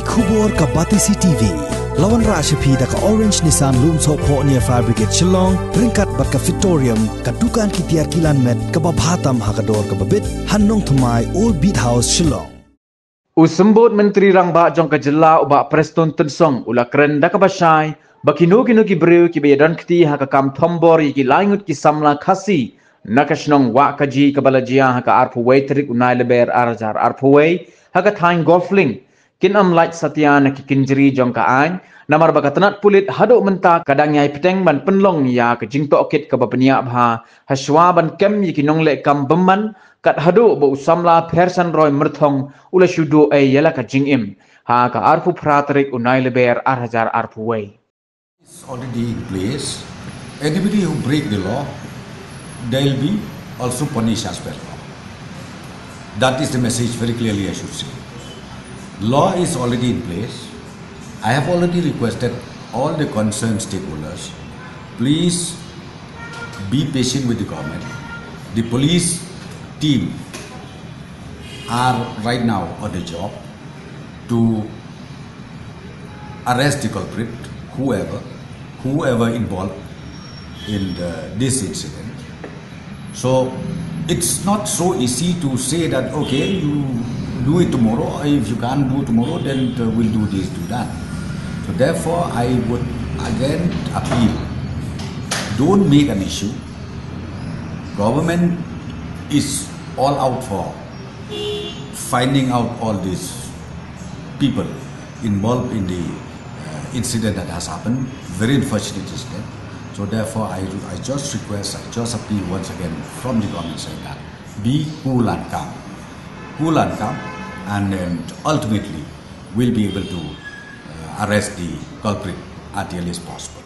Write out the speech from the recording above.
Kubor ka Batisi TV lawan Rashapi da ka Orange Nissan Lumso po near Fire Brigade Shillong ringkat bat ka Victorium ka dukan kitiar kilan met ka babhatam hakador ka babit Hannong Thumai Old Beat House Shillong Usembut Menteri Rangba jong ka jela uba Preston Tensong ula keren da ka basai bakinu kinu ki breu ki bedan kti ha ka kam thombor ki laingut ki samla khasi nakashnong wa kaji ka balajia ha ka arpu waitrik unai leber arjar arpu wai ha ka thain golfling kin am light satyan ki kinjri jong ka an namar bakatanat pulit haduk menta kadang nyai peteng ban penlong ya ke jingto okit ke bapnia bha haswa ban kem yi kinong le kam beman kat haduk bo samla persan roy merthong ula shudu e yala ka jingim ha ka arpu pratrik unai leber arhajar arpu wai. It's already in place. Anybody who break the law, they'll be also punished as well. That is the message very clearly I should say. Law is already in place. I have already requested all the concerned stakeholders, please be patient with the government. The police team are right now on the job to arrest the culprit, whoever involved in this incident. So it's not so easy to say that okay, you do it tomorrow. If you can't do tomorrow, then we'll do this, do that. So therefore, I would again appeal, don't make an issue. Government is all out for finding out all these people involved in the incident that has happened, very unfortunate incident. So therefore, I just request, I just appeal once again from the government side that be cool and calm, and then ultimately we'll be able to arrest the culprit at the earliest possible.